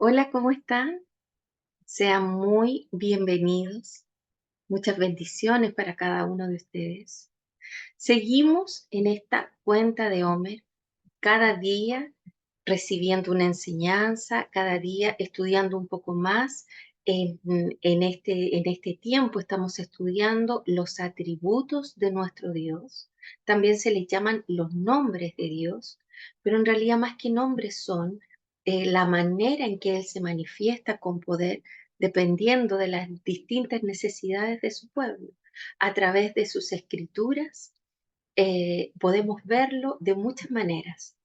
Hola, ¿cómo están? Sean muy bienvenidos. Muchas bendiciones para cada uno de ustedes. Seguimos en esta cuenta de Homer, cada día recibiendo una enseñanza, cada día estudiando un poco más. En este tiempo estamos estudiando los atributos de nuestro Dios. También se les llaman los nombres de Dios, pero en realidad más que nombres son la manera en que Él se manifiesta con poder dependiendo de las distintas necesidades de su pueblo. A través de sus escrituras podemos verlo de muchas maneras.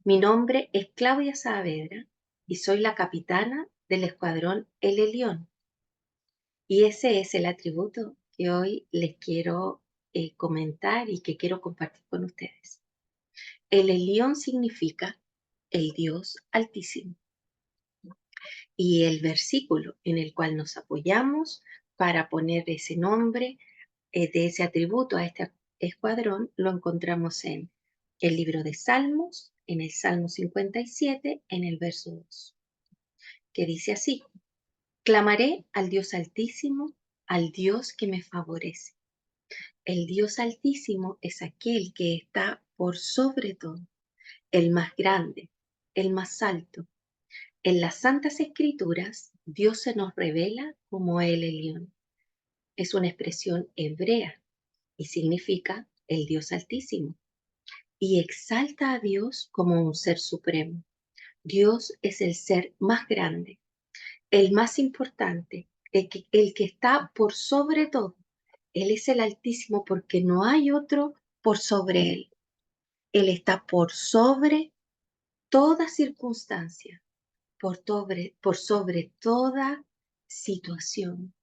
Mi nombre es Claudia Saavedra y soy la capitana del escuadrón El Elión. Y ese es el atributo que hoy les quiero comentar y que quiero compartir con ustedes. El Elión significa el Dios Altísimo. Y el versículo en el cual nos apoyamos para poner ese nombre de ese atributo a este escuadrón lo encontramos en el libro de Salmos, en el Salmo 57, en el verso 2, que dice así: clamaré al Dios Altísimo, al Dios que me favorece. El Dios Altísimo es aquel que está por sobre todo, el más grande, el más alto. En las Santas Escrituras, Dios se nos revela como el Elión. Es una expresión hebrea y significa el Dios Altísimo, y exalta a Dios como un ser supremo. Dios es el ser más grande, el más importante, el que está por sobre todo. Él es el Altísimo porque no hay otro por sobre Él. Él está por sobre toda circunstancia, por sobre toda situación,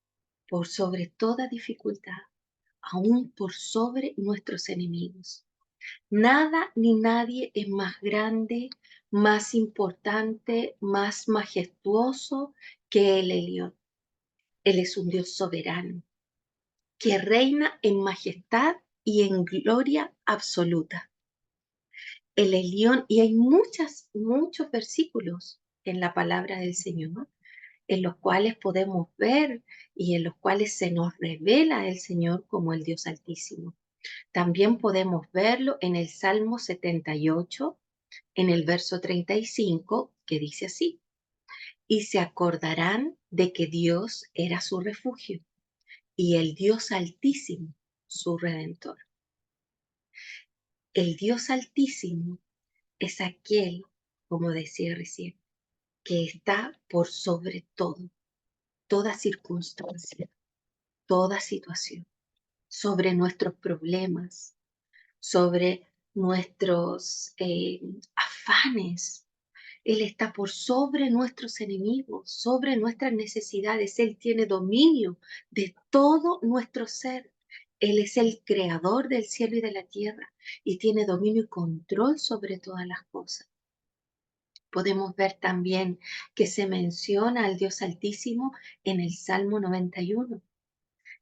por sobre toda dificultad, aún por sobre nuestros enemigos. Nada ni nadie es más grande, más importante, más majestuoso que el Elión. Él es un Dios soberano que reina en majestad y en gloria absoluta. El Elión, y hay muchos versículos en la palabra del Señor en los cuales podemos ver y en los cuales se nos revela el Señor como el Dios Altísimo. También podemos verlo en el Salmo 78, en el verso 35, que dice así: y se acordarán de que Dios era su refugio y el Dios Altísimo su redentor. El Dios Altísimo es aquel, como decía recién, que está por sobre todo, toda circunstancia, toda situación, sobre nuestros problemas, sobre nuestros afanes. Él está por sobre nuestros enemigos, sobre nuestras necesidades. Él tiene dominio de todo nuestro ser. Él es el creador del cielo y de la tierra y tiene dominio y control sobre todas las cosas. Podemos ver también que se menciona al Dios Altísimo en el Salmo 91.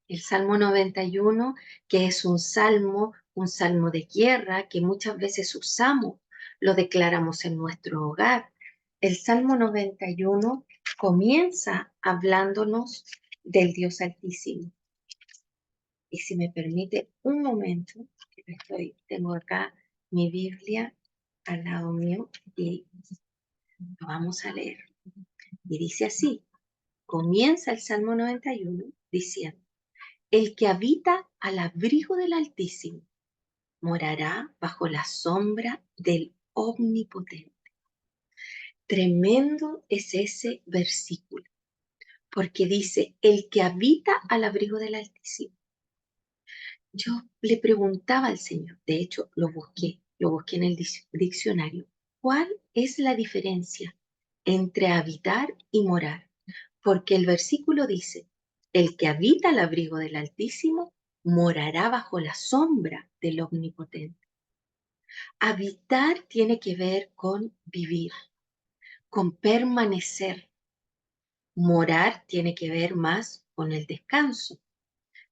El Salmo 91, que es un salmo de guerra que muchas veces usamos, lo declaramos en nuestro hogar. El Salmo 91 comienza hablándonos del Dios Altísimo. Y si me permite un momento, tengo acá mi Biblia al lado mío y lo vamos a leer. Y dice así: comienza el Salmo 91 diciendo: el que habita al abrigo del Altísimo morará bajo la sombra del Omnipotente. Tremendo es ese versículo, porque dice, el que habita al abrigo del Altísimo. Yo le preguntaba al Señor, de hecho lo busqué en el diccionario, ¿cuál es la diferencia entre habitar y morar? Porque el versículo dice, el que habita al abrigo del Altísimo morará bajo la sombra del Omnipotente. Habitar tiene que ver con vivir, con permanecer. Morar tiene que ver más con el descanso.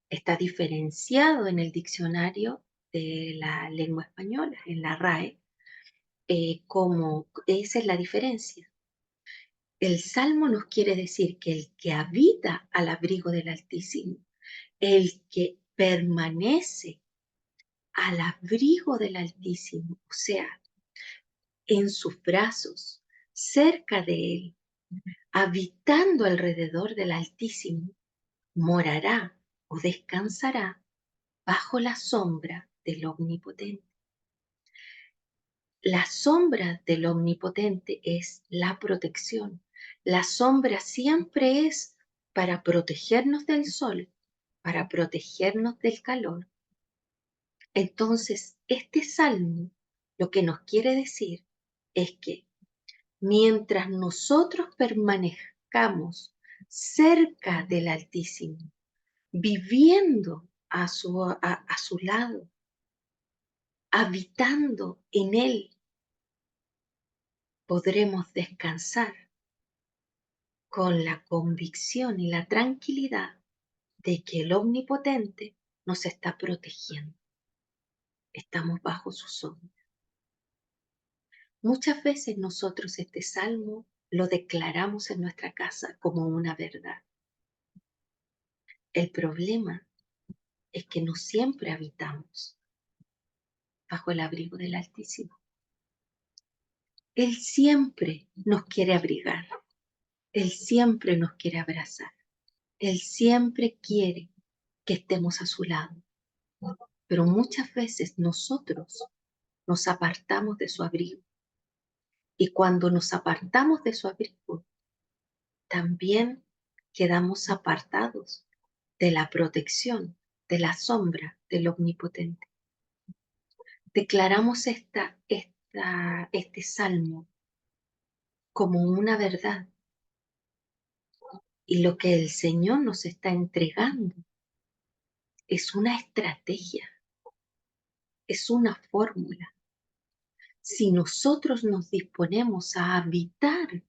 Está diferenciado en el diccionario de la lengua española, en la RAE, como esa es la diferencia. El Salmo nos quiere decir que el que habita al abrigo del Altísimo, el que permanece al abrigo del Altísimo, o sea, en sus brazos, cerca de él, habitando alrededor del Altísimo, morará o descansará bajo la sombra del Omnipotente. La sombra del Omnipotente es la protección. La sombra siempre es para protegernos del sol, para protegernos del calor. Entonces, este salmo lo que nos quiere decir es que mientras nosotros permanezcamos cerca del Altísimo, viviendo a su lado, habitando en Él, podremos descansar con la convicción y la tranquilidad de que el Omnipotente nos está protegiendo. Estamos bajo su sombra. Muchas veces nosotros este salmo lo declaramos en nuestra casa como una verdad. El problema es que no siempre habitamos bajo el abrigo del Altísimo. Él siempre nos quiere abrigar. Él siempre nos quiere abrazar. Él siempre quiere que estemos a su lado. Pero muchas veces nosotros nos apartamos de su abrigo. Y cuando nos apartamos de su abrigo, también quedamos apartados de la protección, de la sombra del Omnipotente. Declaramos este salmo como una verdad. Y lo que el Señor nos está entregando es una estrategia, es una fórmula. Si nosotros nos disponemos a habitar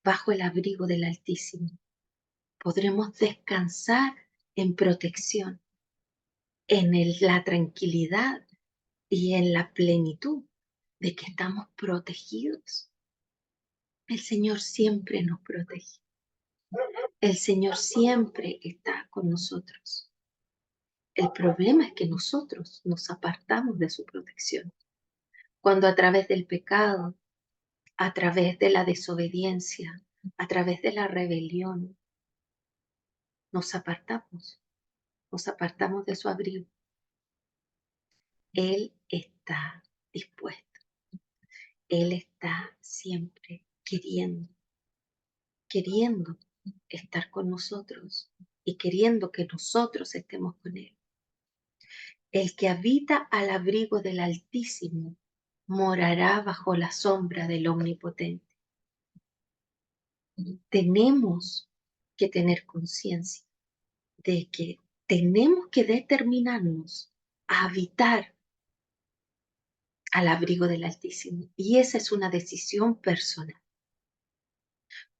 bajo el abrigo del Altísimo, podremos descansar en protección, en la tranquilidad y en la plenitud de que estamos protegidos. El Señor siempre nos protege. El Señor siempre está con nosotros. El problema es que nosotros nos apartamos de su protección. Cuando a través del pecado, a través de la desobediencia, a través de la rebelión, nos apartamos de su abrigo. Él está dispuesto. Él está siempre queriendo estar con nosotros y queriendo que nosotros estemos con Él. El que habita al abrigo del Altísimo morará bajo la sombra del Omnipotente. Tenemos que tener conciencia de que tenemos que determinarnos a habitar al abrigo del Altísimo. Y esa es una decisión personal.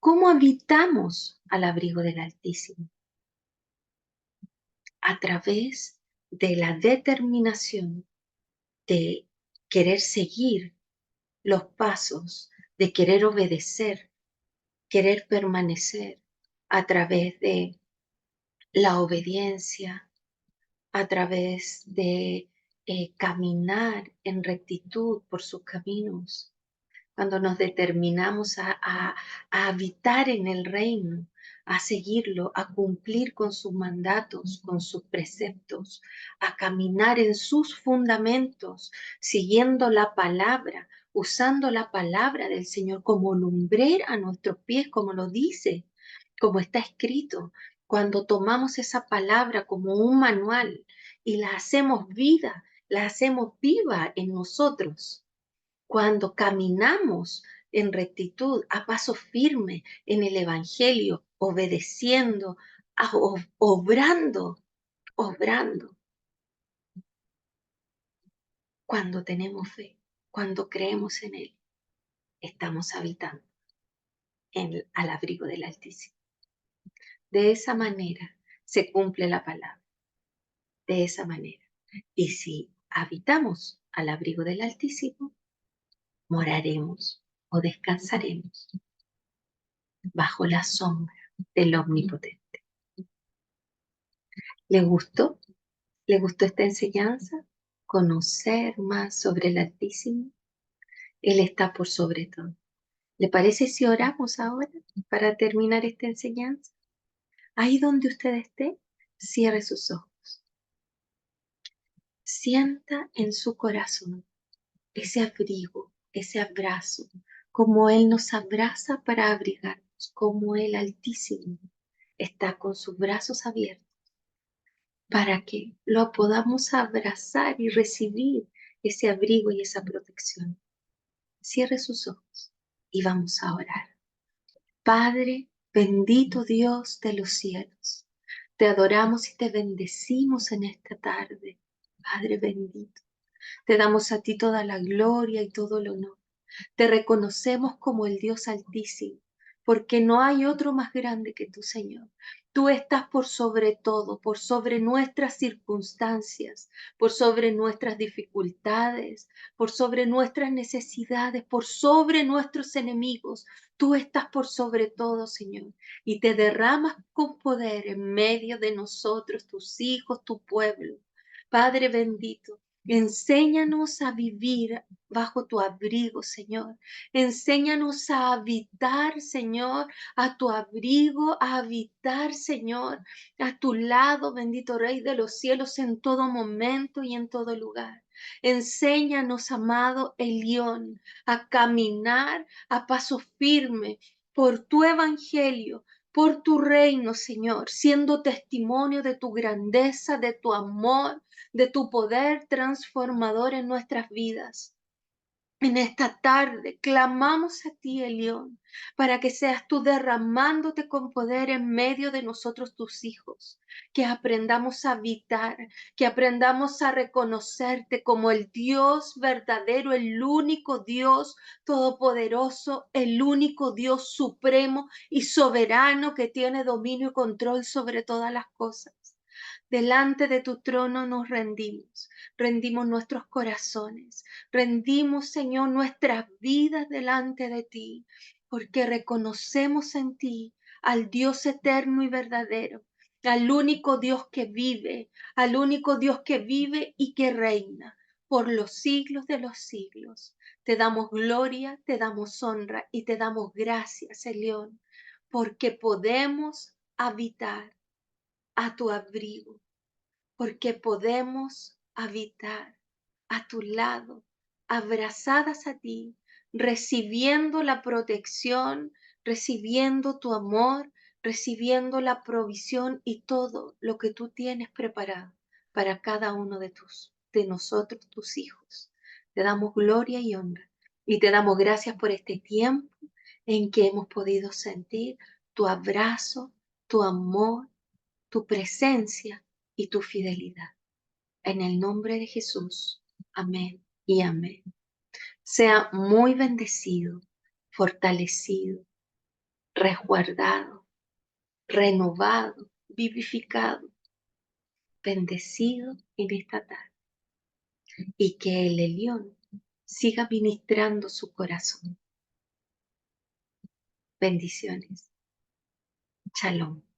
¿Cómo habitamos al abrigo del Altísimo? A través de la determinación de querer seguir los pasos, de querer obedecer, querer permanecer a través de la obediencia, a través de caminar en rectitud por sus caminos, cuando nos determinamos a habitar en el reino, a seguirlo, a cumplir con sus mandatos, con sus preceptos, a caminar en sus fundamentos, siguiendo la palabra, usando la palabra del Señor como lumbrera a nuestros pies, como lo dice, como está escrito. Cuando tomamos esa palabra como un manual y la hacemos vida, la hacemos viva en nosotros, cuando caminamos en rectitud, a paso firme en el Evangelio, obedeciendo, obrando, cuando tenemos fe, cuando creemos en Él, estamos habitando al abrigo del Altísimo. De esa manera se cumple la palabra, de esa manera. Y si habitamos al abrigo del Altísimo, moraremos o descansaremos bajo la sombra del Omnipotente. ¿Le gustó? ¿Le gustó esta enseñanza? Conocer más sobre el Altísimo. Él está por sobre todo. ¿Le parece si oramos ahora para terminar esta enseñanza? Ahí donde usted esté, cierre sus ojos. Sienta en su corazón ese abrigo, ese abrazo, como Él nos abraza para abrigarnos, como el Altísimo está con sus brazos abiertos para que lo podamos abrazar y recibir ese abrigo y esa protección. Cierre sus ojos y vamos a orar. Padre, bendito Dios de los cielos, te adoramos y te bendecimos en esta tarde. Padre bendito, te damos a ti toda la gloria y todo el honor. Te reconocemos como el Dios Altísimo, porque no hay otro más grande que tú, Señor. Tú estás por sobre todo, por sobre nuestras circunstancias, por sobre nuestras dificultades, por sobre nuestras necesidades, por sobre nuestros enemigos. Tú estás por sobre todo, Señor, y te derramas con poder en medio de nosotros, tus hijos, tu pueblo. Padre bendito, enséñanos a vivir bajo tu abrigo, Señor. Enséñanos a habitar, Señor, a tu abrigo, a habitar, Señor, a tu lado, bendito Rey de los cielos, en todo momento y en todo lugar. Enséñanos, amado Elión, a caminar a paso firme por tu evangelio, por tu reino, Señor, siendo testimonio de tu grandeza, de tu amor, de tu poder transformador en nuestras vidas. En esta tarde clamamos a ti, Elión, para que seas tú derramándote con poder en medio de nosotros, tus hijos, que aprendamos a habitar, que aprendamos a reconocerte como el Dios verdadero, el único Dios todopoderoso, el único Dios supremo y soberano que tiene dominio y control sobre todas las cosas. Delante de tu trono nos rendimos nuestros corazones, rendimos, Señor, nuestras vidas delante de ti, porque reconocemos en ti al Dios eterno y verdadero, al único Dios que vive, al único Dios que vive y que reina por los siglos de los siglos. Te damos gloria, te damos honra y te damos gracias, Elión, porque podemos habitar a tu abrigo, porque podemos habitar a tu lado, abrazadas a ti, recibiendo la protección, recibiendo tu amor, recibiendo la provisión y todo lo que tú tienes preparado para cada uno de nosotros, tus hijos. Te damos gloria y honra y te damos gracias por este tiempo en que hemos podido sentir tu abrazo, tu amor, tu presencia y tu fidelidad. En el nombre de Jesús. Amén y amén. Sea muy bendecido, fortalecido, resguardado, renovado, vivificado, bendecido en esta tarde. Y que el Elión siga ministrando su corazón. Bendiciones. Shalom.